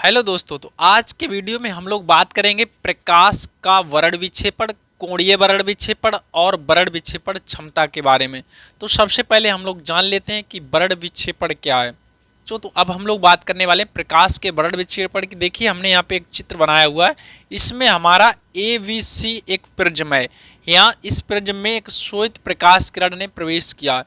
Hello दोस्तों, तो आज के वीडियो में हम लोग बात करेंगे प्रकाश का वर्ण विक्षेपण, कोणीय वर्ण विक्षेपण और वर्ण विक्षेपण क्षमता के बारे में। तो सबसे पहले हम लोग जान लेते हैं कि वर्ण विक्षेपण क्या है। तो अब हम लोग बात करने वाले हैं प्रकाश के वर्ण विक्षेपण की। देखिए, हमने यहाँ पे एक चित्र बनाया हुआ है। इसमें हमारा ABC एक प्रिज्म है। यहाँ इस प्रिज्म में एक श्वेत प्रकाश किरण ने प्रवेश किया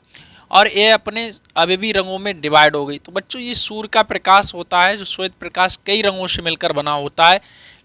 और ये अपने अवयवी रंगों में डिवाइड हो गई। तो बच्चों, ये सूर्य का प्रकाश होता है जो श्वेत प्रकाश कई रंगों से मिलकर बना होता है,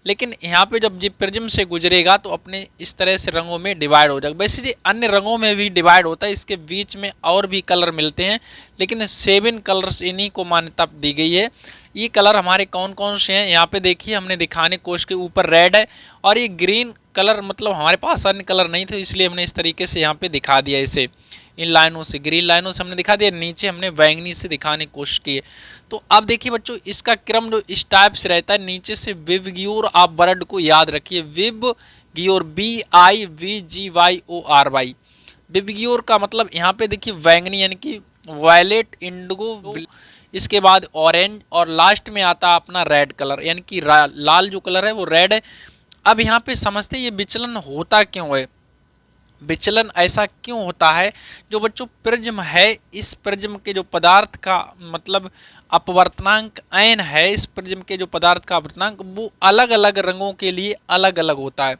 लेकिन यहाँ पे जब ये प्रिज्म से गुजरेगा तो अपने इस तरह से रंगों में डिवाइड हो जाएगा। वैसे ये अन्य रंगों में भी डिवाइड होता है, इसके बीच में और भी कलर मिलते हैं, लेकिन 7 कलर्स इन्हीं को मान्यता दी गई है। ये कलर हमारे कौन कौन से हैं, यहाँ पे देखिए, हमने दिखाने कोश के ऊपर रेड है और ये ग्रीन कलर, मतलब हमारे पास अन्य कलर नहीं थे, इसलिए हमने इस तरीके से यहाँ पे दिखा दिया। इसे इन लाइनों से, ग्रीन लाइनों से हमने दिखा दिया, नीचे हमने बैंगनी से दिखाने की कोशिश की है। तो अब देखिए बच्चों, इसका क्रम जो इस टाइप से रहता है, नीचे से विबग्योर, आप वर्ड को याद रखिए, विबग्योर, BIVGYORY। विबग्योर का मतलब यहाँ पे देखिए बैंगनी यानी कि वायलेट, इंडिगो, इसके बाद ऑरेंज और लास्ट में आता है अपना रेड कलर, यानी कि लाल जो कलर है वो रेड है। अब यहाँ पे समझते ये विचलन होता क्यों है। विचलन ऐसा क्यों होता है, जो बच्चों प्रिज्म है, इस प्रिज्म के जो पदार्थ का मतलब अपवर्तनांक n है, इस प्रिज्म के जो पदार्थ का अपवर्तनांक वो अलग अलग रंगों के लिए अलग अलग होता है।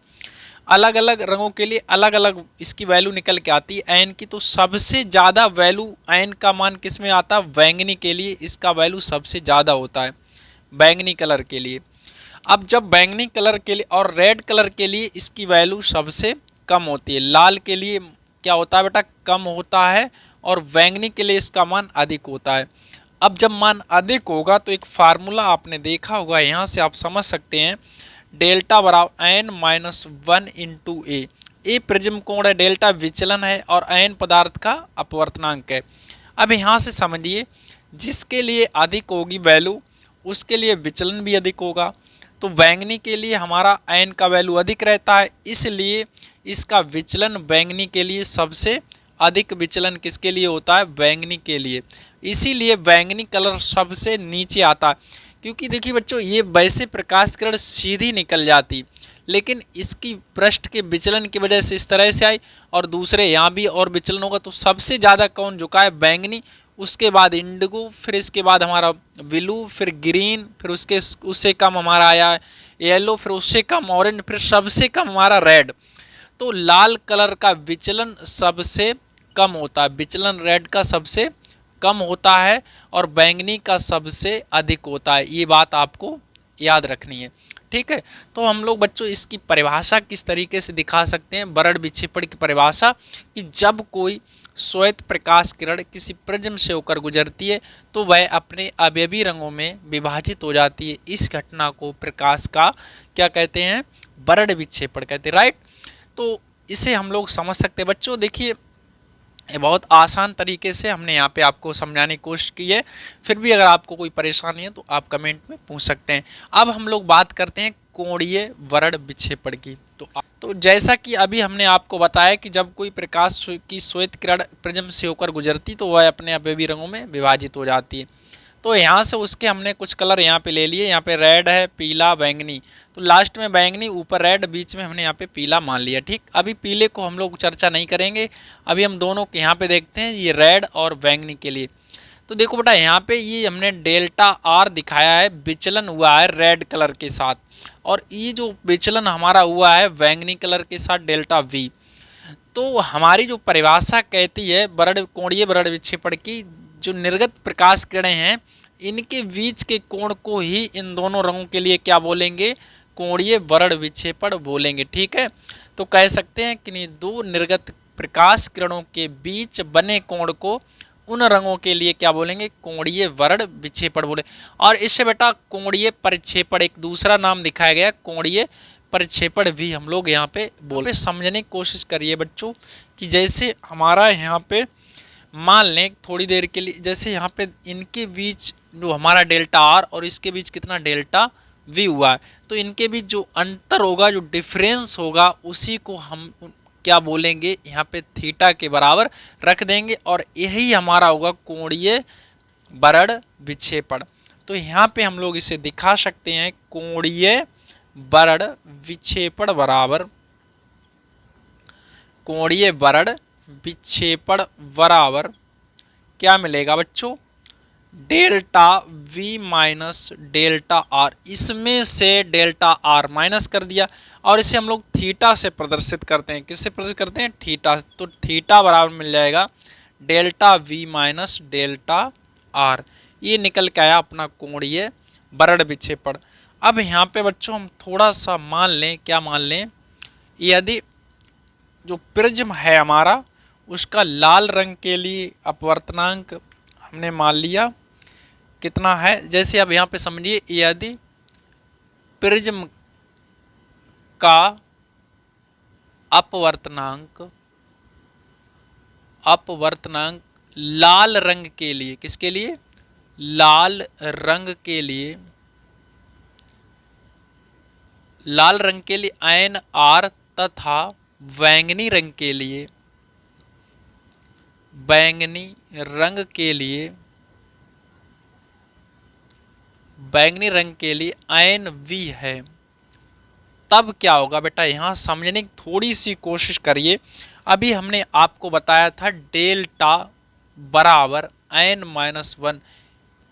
अलग अलग रंगों के लिए अलग अलग इसकी वैल्यू निकल के आती है n की। तो सबसे ज़्यादा वैल्यू n का मान किस में आता है, बैंगनी के लिए इसका वैल्यू सबसे ज़्यादा होता है, बैंगनी कलर के लिए। अब जब बैंगनी कलर के लिए और रेड कलर के लिए इसकी वैल्यू सबसे कम होती है, लाल के लिए क्या होता है बेटा, कम होता है, और बैंगनी के लिए इसका मान अधिक होता है। अब जब मान अधिक होगा तो एक फार्मूला आपने देखा होगा, यहाँ से आप समझ सकते हैं, डेल्टा बराबर n-1 इंटू ए प्रिज्म कोण है, डेल्टा विचलन है और n पदार्थ का अपवर्तनांक है। अब यहाँ से समझिए, जिसके लिए अधिक होगी वैल्यू उसके लिए विचलन भी अधिक होगा। तो बैंगनी के लिए हमारा n का वैल्यू अधिक रहता है, इसलिए इसका विचलन बैंगनी के लिए सबसे अधिक विचलन किसके लिए होता है, बैंगनी के लिए। इसीलिए बैंगनी कलर सबसे नीचे आता है, क्योंकि देखिए बच्चों, ये वैसे प्रकाश किरण सीधी निकल जाती, लेकिन इसकी पृष्ठ के विचलन की वजह से इस तरह से आई, और दूसरे यहाँ भी और विचलन होगा। तो सबसे ज़्यादा कौन झुका है, बैंगनी, उसके बाद इंडिगो, फिर इसके बाद हमारा ब्लू, फिर ग्रीन, फिर उससे कम हमारा आया है येलो, फिर उससे कम ऑरेंज, फिर सबसे कम हमारा रेड। तो लाल कलर का विचलन सबसे कम होता है, विचलन रेड का सबसे कम होता है और बैंगनी का सबसे अधिक होता है। ये बात आपको याद रखनी है, ठीक है। तो हम लोग बच्चों इसकी परिभाषा किस तरीके से दिखा सकते हैं, वर्ण विक्षेपण की परिभाषा, कि जब कोई श्वेत प्रकाश किरण किसी प्रिज्म से होकर गुजरती है तो वह अपने अवयवी रंगों में विभाजित हो जाती है। इस घटना को प्रकाश का क्या कहते हैं, वर्ण विक्षेपण कहते हैं, राइट। तो इसे हम लोग समझ सकते हैं बच्चों। देखिए, ये बहुत आसान तरीके से हमने यहाँ पे आपको समझाने की कोशिश की है, फिर भी अगर आपको कोई परेशानी है तो आप कमेंट में पूछ सकते हैं। अब हम लोग बात करते हैं कोणीय वर्ण विक्षेपण की। तो जैसा कि अभी हमने आपको बताया कि जब कोई प्रकाश की श्वेत किरण प्रिज्म से होकर गुजरती तो वह अपने अवयवी रंगों में विभाजित हो जाती है। तो यहाँ से उसके हमने कुछ कलर यहाँ पे ले लिए, यहाँ पे रेड है, पीला, बैंगनी, तो लास्ट में बैंगनी, ऊपर रेड, बीच में हमने यहाँ पे पीला मान लिया, ठीक। अभी पीले को हम लोग चर्चा नहीं करेंगे, अभी हम दोनों के यहाँ पे देखते हैं, ये रेड और बैंगनी के लिए। तो देखो बेटा, यहाँ पे ये हमने डेल्टा R दिखाया है, विचलन हुआ है रेड कलर के साथ, और ये जो विचलन हमारा हुआ है बैंगनी कलर के साथ, डेल्टा V। तो हमारी जो परिभाषा कहती है कोणीय वर्ण विक्षेपण की, जो निर्गत प्रकाश किरणें हैं इनके बीच के कोण को ही इन दोनों रंगों के लिए क्या बोलेंगे, कोणीय वर्ण विक्षेपण बोलेंगे, ठीक है। तो कह सकते हैं कि दो निर्गत प्रकाश किरणों के बीच बने कोण को उन रंगों के लिए क्या बोलेंगे, कोणीय वर्ण विक्षेपण बोले। और इससे बेटा कोणीय परिक्षेपण एक दूसरा नाम दिखाया गया, कोणीय परिक्षेपण भी हम लोग यहाँ पे बोले। समझने की कोशिश करिए बच्चों, कि जैसे हमारा यहाँ पे मान लें थोड़ी देर के लिए, जैसे यहाँ पे इनके बीच जो हमारा डेल्टा R और इसके बीच कितना डेल्टा V हुआ है, तो इनके बीच जो अंतर होगा, जो डिफरेंस होगा, उसी को हम क्या बोलेंगे, यहाँ पे थीटा के बराबर रख देंगे, और यही हमारा होगा कोणीय वर्ण विक्षेपण। तो यहाँ पे हम लोग इसे दिखा सकते हैं कोणीय वरण विक्षेपण बराबर, कोणीय वरण विक्षेपण बराबर क्या मिलेगा बच्चों, delta V minus delta are. इसमें से डेल्टा आर माइनस कर दिया और इसे हम लोग थीटा से प्रदर्शित करते हैं। किससे प्रदर्शित करते हैं, थीटा। तो थीटा बराबर मिल जाएगा delta V minus delta are. ये निकल के आया अपना कोणीय वरण विक्षेपण। अब यहाँ पे बच्चों हम थोड़ा सा मान लें, क्या मान लें, यदि जो प्रिज्म है हमारा उसका लाल रंग के लिए अपवर्तनांक हमने मान लिया कितना है। जैसे अब यहाँ पे समझिए, यदि प्रिज्म का अपवर्तनांक लाल रंग के लिए, किसके लिए, लाल रंग के लिए, लाल रंग के लिए एन आर तथा बैंगनी रंग के लिए, बैंगनी रंग के लिए, बैंगनी रंग के लिए एन वी है, तब क्या होगा बेटा, यहाँ समझने की थोड़ी सी कोशिश करिए। अभी हमने आपको बताया था डेल्टा बराबर एन माइनस वन।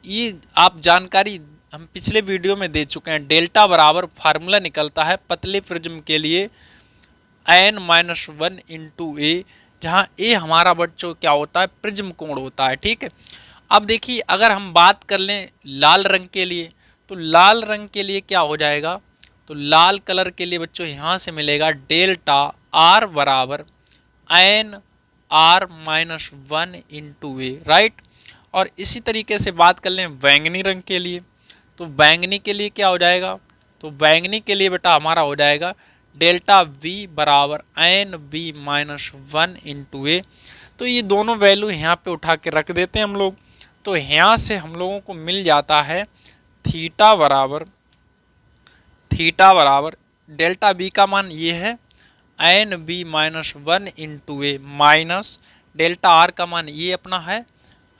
ये आप जानकारी हम पिछले वीडियो में दे चुके हैं। डेल्टा बराबर फार्मूला निकलता है पतले प्रिज्म के लिए एन माइनस वन इंटू ए, जहाँ ए हमारा बच्चों क्या होता है, प्रिज्म कोण होता है। ठीक है, अब देखिए अगर हम बात कर लें लाल रंग के लिए, तो लाल रंग के लिए क्या हो जाएगा, तो लाल कलर के लिए बच्चों यहाँ से मिलेगा डेल्टा आर बराबर N R minus one into A, right. और इसी तरीके से बात कर लें बैंगनी रंग के लिए, तो बैंगनी के लिए क्या हो जाएगा, तो बैंगनी के लिए बेटा हमारा हो जाएगा डेल्टा वी बराबर N B minus one into A. तो ये दोनों वैल्यू यहाँ पे उठा के रख देते हैं हम लोग। तो यहाँ से हम लोगों को मिल जाता है थीटा बराबर डेल्टा बी का मान ये है N B minus one into A, minus delta R का मान ये अपना है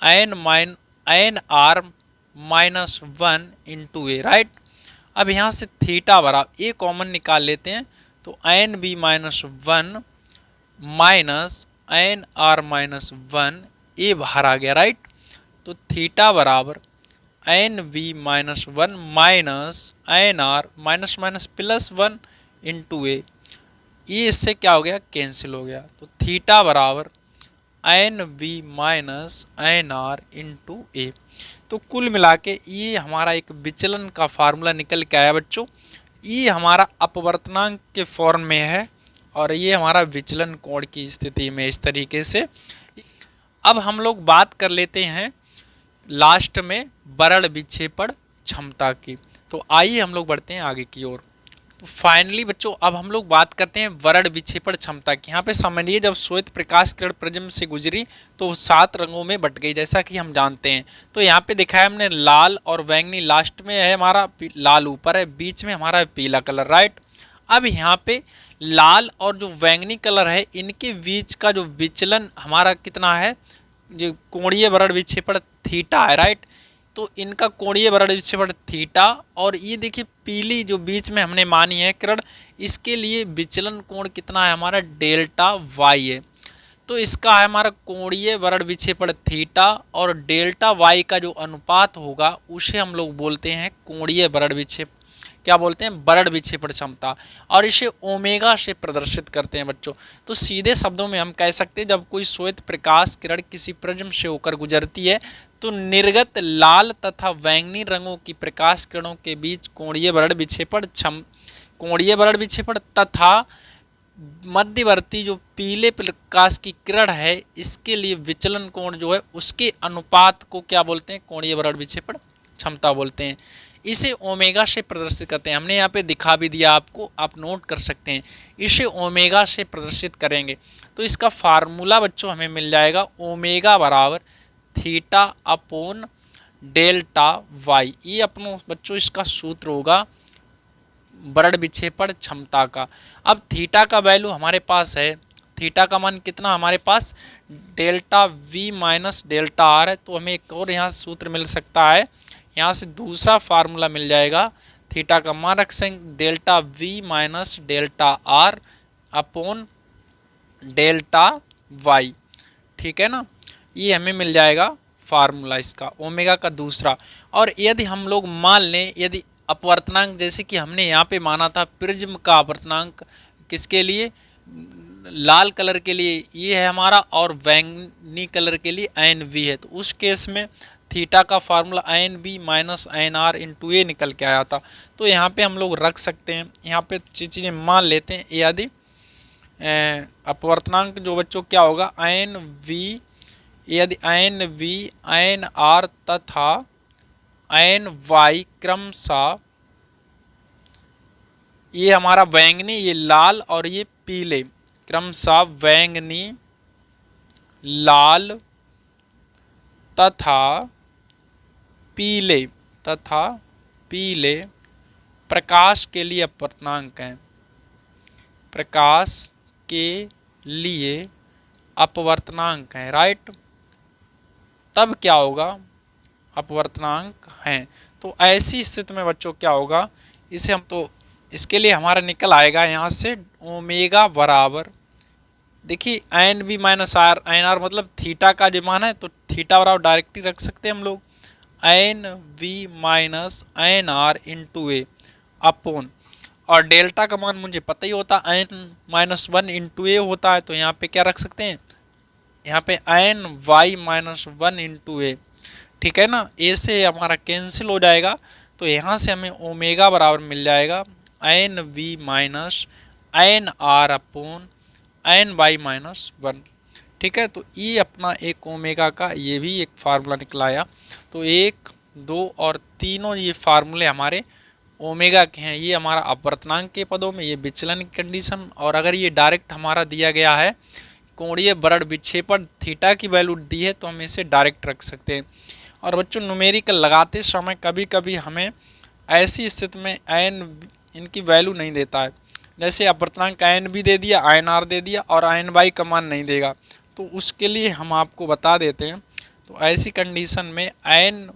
N R minus one into A, right. अब यहाँ से थीटा बराबर ए कॉमन निकाल लेते हैं, तो N B minus one minus N R minus one, A बाहर आ गया, राइट। तो थीटा बराबर N B minus one minus N R minus minus plus one into A, ये इससे क्या हो गया, कैंसिल हो गया। तो थीटा बराबर N B minus N R into A. तो कुल मिला के ये हमारा एक विचलन का फार्मूला निकल के आया बच्चों। ये हमारा अपवर्तनांक के फॉर्म में है और ये हमारा विचलन कोण की स्थिति में इस तरीके से। अब हम लोग बात कर लेते हैं लास्ट में वरण विक्षेपण क्षमता की। तो आइए हम लोग बढ़ते हैं आगे की ओर। तो फाइनली बच्चों अब हम लोग बात करते हैं वरण विक्षेपण क्षमता की। यहाँ पे समझिए, जब श्वेत प्रकाश किरण प्रिज्म से गुजरी तो 7 रंगों में बट गई, जैसा कि हम जानते हैं। तो यहाँ पे दिखाया हमने लाल और बैंगनी, लास्ट में है हमारा लाल ऊपर है, बीच में हमारा पीला कलर, राइट। अब यहाँ पे लाल और जो बैंगनी कलर है इनके बीच का जो विचलन हमारा कितना है, जो कोणीय वरण विक्षेपण थीटा है, राइट। तो इनका कोणीय वरण विक्षेपण थीटा, और ये देखिए पीली जो बीच में हमने मानी है किरण, इसके लिए विचलन कोण कितना है हमारा, डेल्टा वाई है। तो इसका है हमारा कोणीय वरण विक्षेपण थीटा, और डेल्टा वाई का जो अनुपात होगा उसे हम लोग बोलते हैं कोणीय वरण विक्षेपण, क्या बोलते हैं, वरण विक्षेपण क्षमता, और इसे ओमेगा से प्रदर्शित करते हैं बच्चों। तो सीधे शब्दों में हम कह सकते हैं जब कोई श्वेत प्रकाश किरण किसी प्रिज्म से होकर गुजरती है तो निर्गत लाल तथा बैंगनी रंगों की प्रकाश किरणों के बीच कोणीय वरण विक्षेपण तथा मध्यवर्ती जो पीले प्रकाश की किरण है इसके लिए विचलन कोण जो है उसके अनुपात को क्या बोलते हैं, कोणीय वरण विक्षेपण क्षमता बोलते हैं। इसे ओमेगा से प्रदर्शित करते हैं। हमने यहाँ पे दिखा भी दिया आपको, आप नोट कर सकते हैं। इसे ओमेगा से प्रदर्शित करेंगे तो इसका फार्मूला बच्चों हमें मिल जाएगा ओमेगा बराबर थीटा अपोन डेल्टा वाई। ये अपनों बच्चों इसका सूत्र होगा वरण विक्षेपण क्षमता का। अब थीटा का वैल्यू हमारे पास है, थीटा का मान कितना हमारे पास, delta V minus delta R है। तो हमें एक और यहाँ सूत्र मिल सकता है यहाँ से दूसरा फार्मूला मिल जाएगा, थीटा का मान रख सकते delta V minus delta R upon delta Y, ठीक है ना। ये हमें मिल जाएगा फार्मूला इसका ओमेगा का दूसरा। और यदि हम लोग मान लें, यदि अपवर्तनांक जैसे कि हमने यहाँ पे माना था प्रिज्म का अपवर्तनांक किसके लिए, लाल कलर के लिए ये है हमारा और बैंगनी कलर के लिए एन वी है, तो उस केस में थीटा का formula N B minus N R into A निकल के आया था। तो यहाँ पे हम लोग रख सकते हैं, यहाँ पे चीज़ें मान लेते हैं। यदि अपवर्तनांक जो बच्चों क्या होगा एन वी, यदि एन वी एन आर तथा एन वाई क्रमशः, ये हमारा बैंगनी, ये लाल और ये पीले, क्रमशः बैंगनी लाल तथा पीले प्रकाश के लिए अपवर्तनांक हैं, प्रकाश के लिए अपवर्तनांक हैं, राइट। तब क्या होगा, अपवर्तनांक हैं। तो ऐसी स्थिति में बच्चों क्या होगा, इसे हम तो इसके लिए हमारा निकल आएगा यहाँ से ओमेगा बराबर, देखिए N B minus R, N R मतलब थीटा का जो मान है, तो थीटा बराबर डायरेक्ट ही रख सकते हैं हम लोग N V minus N R into A upon, और डेल्टा का मान मुझे पता ही होता N minus one into A होता है, तो यहाँ पे क्या रख सकते हैं, यहाँ पे N Y minus one into A, ठीक है ना। ए से हमारा कैंसिल हो जाएगा, तो यहाँ से हमें ओमेगा बराबर मिल जाएगा N V minus N R upon N Y minus one, ठीक है। तो ये अपना एक ओमेगा का ये भी एक फार्मूला निकला आया। तो 1, 2 और तीनों ये फार्मूले हमारे ओमेगा के हैं। ये हमारा अपवर्तनांक के पदों में, ये विचलन की कंडीशन, और अगर ये डायरेक्ट हमारा दिया गया है कोणीय बरड़ विक्षेपण थीटा की वैल्यू दी है, तो हम इसे डायरेक्ट रख सकते हैं। और बच्चों न्यूमेरिकल लगाते समय कभी कभी हमें ऐसी स्थिति में एन इनकी वैल्यू नहीं देता है, जैसे अपवर्तनांक एन भी दे दिया, एन आर दे दिया और एन वाई का मान नहीं देगा, तो उसके लिए हम आपको बता देते हैं। तो ऐसी कंडीशन में एन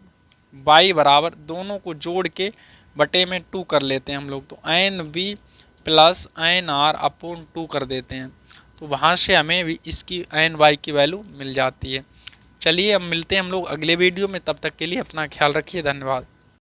वाई बराबर दोनों को जोड़ के बटे में 2 कर लेते हैं हम लोग, तो N B plus N R upon 2 कर देते हैं, तो वहाँ से हमें भी इसकी एन वाई की वैल्यू मिल जाती है। चलिए अब मिलते हैं हम लोग अगले वीडियो में, तब तक के लिए अपना ख्याल रखिए, धन्यवाद।